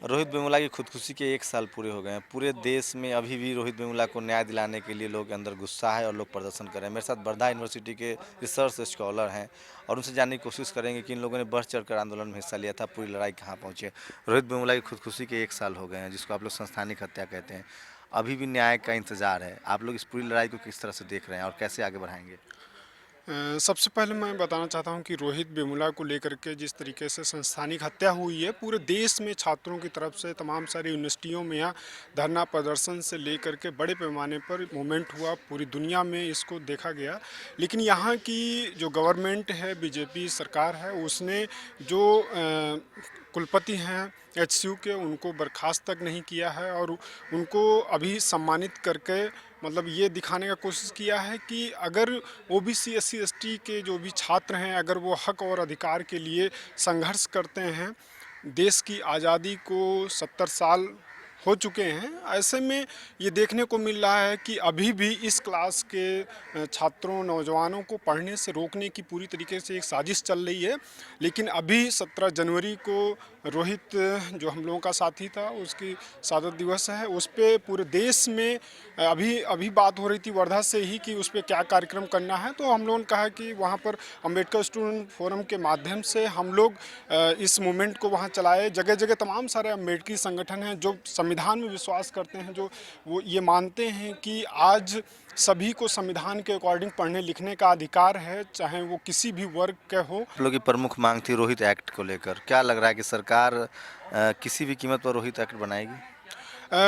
रोहित वेमुला की खुदकुशी के 1 साल पूरे हो गए हैं। पूरे देश में अभी भी रोहित वेमुला को न्याय दिलाने के लिए लोग के अंदर गुस्सा है और लोग प्रदर्शन कर रहे हैं। मेरे साथ वर्धा यूनिवर्सिटी के रिसर्च स्कॉलर हैं और उनसे जानने की कोशिश करेंगे कि इन लोगों ने बढ़ चढ़कर आंदोलन में हिस्सा लिया था, पूरी लड़ाई कहाँ पहुँचे। रोहित वेमुला की खुदकुशी के 1 साल हो गए हैं, जिसको आप लोग संस्थानिक हत्या कहते हैं। अभी भी न्याय का इंतजार है। आप लोग इस पूरी लड़ाई को किस तरह से देख रहे हैं और कैसे आगे बढ़ाएंगे? सबसे पहले मैं बताना चाहता हूं कि रोहित वेमुला को लेकर के जिस तरीके से संस्थानिक हत्या हुई है, पूरे देश में छात्रों की तरफ से तमाम सारी यूनिवर्सिटियों में यहाँ धरना प्रदर्शन से लेकर के बड़े पैमाने पर मूवमेंट हुआ, पूरी दुनिया में इसको देखा गया। लेकिन यहाँ की जो गवर्नमेंट है, बीजेपी सरकार है, उसने जो कुलपति हैं एचसीयू के, उनको बर्खास्त तक नहीं किया है और उनको अभी सम्मानित करके मतलब ये दिखाने का कोशिश किया है कि अगर ओबीसी एससी एसटी के जो भी छात्र हैं, अगर वो हक और अधिकार के लिए संघर्ष करते हैं, देश की आज़ादी को 70 साल हो चुके हैं, ऐसे में ये देखने को मिल रहा है कि अभी भी इस क्लास के छात्रों नौजवानों को पढ़ने से रोकने की पूरी तरीके से एक साजिश चल रही है। लेकिन अभी 17 जनवरी को रोहित जो हम लोगों का साथी था, उसकी शहादत दिवस है, उस पर पूरे देश में अभी अभी बात हो रही थी वर्धा से ही कि उस पर क्या कार्यक्रम करना है। तो हम लोगों ने कहा कि वहाँ पर अम्बेडकर स्टूडेंट फोरम के माध्यम से हम लोग इस मूवमेंट को वहाँ चलाए। जगह जगह तमाम सारे अम्बेडकरी संगठन हैं जो संविधान में विश्वास करते हैं, जो वो ये मानते हैं कि आज सभी को संविधान के अकॉर्डिंग पढ़ने लिखने का अधिकार है, चाहे वो किसी भी वर्ग के हो। आप लोग की प्रमुख मांग थी रोहित एक्ट को लेकर। क्या लग रहा है कि सरकार किसी भी कीमत पर रोहित एक्ट बनाएगी?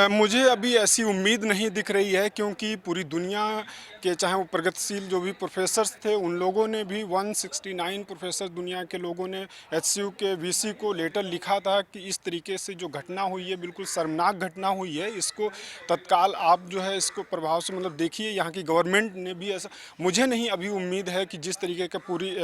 मुझे अभी ऐसी उम्मीद नहीं दिख रही है, क्योंकि पूरी दुनिया के चाहे वो प्रगतिशील जो भी प्रोफेसर्स थे, उन लोगों ने भी 169 प्रोफेसर दुनिया के लोगों ने एचसीयू के वीसी को लेटर लिखा था कि इस तरीके से जो घटना हुई है, बिल्कुल शर्मनाक घटना हुई है, इसको तत्काल आप जो है इसको प्रभाव से मतलब देखिए। यहाँ की गवर्नमेंट ने भी ऐसा, मुझे नहीं अभी उम्मीद है कि जिस तरीके का पूरी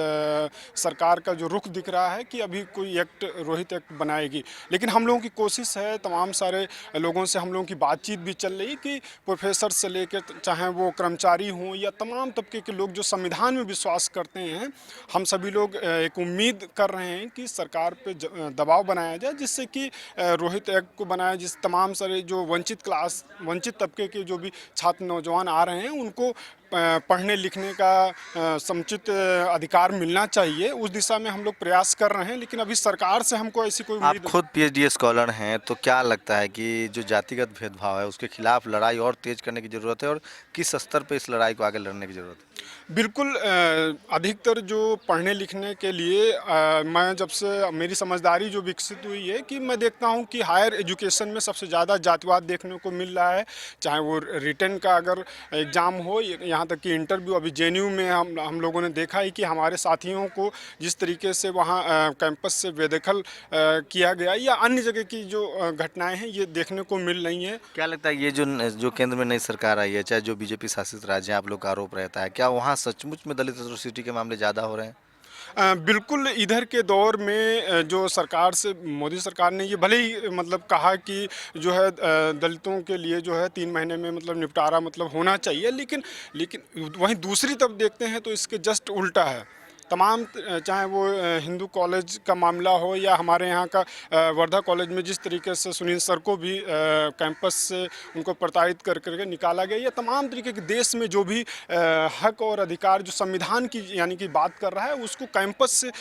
सरकार का जो रुख दिख रहा है कि अभी कोई एक्ट रोहित एक्ट बनाएगी। लेकिन हम लोगों की कोशिश है, तमाम सारे लोगों से हम लोगों की बातचीत भी चल रही कि प्रोफेसर से लेकर चाहे वो कर्मचारी हों या तमाम तबके के लोग जो संविधान में विश्वास करते हैं, हम सभी लोग एक उम्मीद कर रहे हैं कि सरकार पे दबाव बनाया जाए, जिससे कि रोहित एक्ट को बनाया, जिस तमाम सारे जो वंचित तबके के जो भी छात्र नौजवान आ रहे हैं, उनको पढ़ने लिखने का समुचित अधिकार मिलना चाहिए। उस दिशा में हम लोग प्रयास कर रहे हैं, लेकिन अभी सरकार से हमको ऐसी कोई आप उम्मीद। खुद पीएचडी स्कॉलर हैं, तो क्या लगता है कि जो जातिगत भेदभाव है उसके खिलाफ लड़ाई और तेज करने की ज़रूरत है और किस स्तर पे इस लड़ाई को आगे लड़ने की ज़रूरत है? बिल्कुल, अधिकतर जो पढ़ने लिखने के लिए मैं जब से मेरी समझदारी जो विकसित हुई है कि मैं देखता हूँ कि हायर एजुकेशन में सबसे ज़्यादा जातिवाद देखने को मिल रहा है। चाहे वो रिटन का अगर एग्ज़ाम हो, यहाँ तक कि इंटरव्यू, अभी जेएनयू में हम लोगों ने देखा है कि हमारे साथियों को जिस तरीके से वहाँ कैंपस से बेदखल किया गया, या अन्य जगह की जो घटनाएँ हैं, ये देखने को मिल रही हैं। क्या लगता है ये जो जो केंद्र में नई सरकार आई है, चाहे जो बीजेपी शासित राज्य हैं, आप लोग का आरोप रहता है, क्या वहाँ सचमुच में दलित एट्रोसिटी के मामले ज़्यादा हो रहे हैं? बिल्कुल, इधर के दौर में जो सरकार से मोदी सरकार ने ये भले ही मतलब कहा कि जो है दलितों के लिए जो है 3 महीने में मतलब निपटारा मतलब होना चाहिए, लेकिन वहीं दूसरी तरफ देखते हैं तो इसके जस्ट उल्टा है। तमाम चाहे वो हिंदू कॉलेज का मामला हो या हमारे यहाँ का वर्धा कॉलेज में जिस तरीके से सुनील सर को भी कैंपस से उनको प्रताड़ित कर करके निकाला गया, या तमाम तरीके के देश में जो भी हक और अधिकार जो संविधान की यानी कि बात कर रहा है, उसको कैंपस से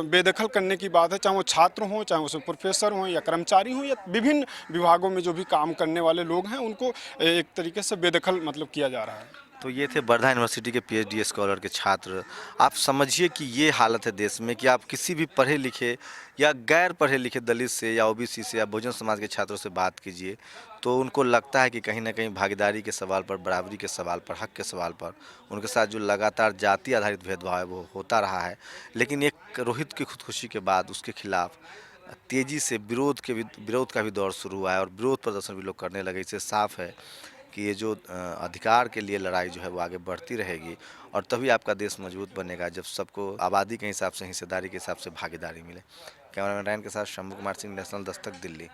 बेदखल करने की बात है। चाहे वो छात्र हों, चाहे वो प्रोफेसर हों या कर्मचारी हों, या विभिन्न विभागों में जो भी काम करने वाले लोग हैं, उनको एक तरीके से बेदखल मतलब किया जा रहा है। तो ये थे वर्धा यूनिवर्सिटी के पीएचडी स्कॉलर के छात्र। आप समझिए कि ये हालत है देश में कि आप किसी भी पढ़े लिखे या गैर पढ़े लिखे दलित से या ओबीसी से या बहुजन समाज के छात्रों से बात कीजिए, तो उनको लगता है कि कहीं ना कहीं भागीदारी के सवाल पर, बराबरी के सवाल पर, हक के सवाल पर उनके साथ जो लगातार जाति आधारित भेदभाव है वो होता रहा है। लेकिन एक रोहित की खुदकुशी के बाद उसके खिलाफ तेजी से विरोध का भी दौर शुरू हुआ है और विरोध प्रदर्शन भी लोग करने लगे। इससे साफ है कि ये जो अधिकार के लिए लड़ाई जो है वो आगे बढ़ती रहेगी और तभी आपका देश मजबूत बनेगा जब सबको आबादी के हिसाब से, हिस्सेदारी के हिसाब से भागीदारी मिले। कैमरामैन रैन के साथ शंभू कुमार सिंह, नेशनल दस्तक, दिल्ली।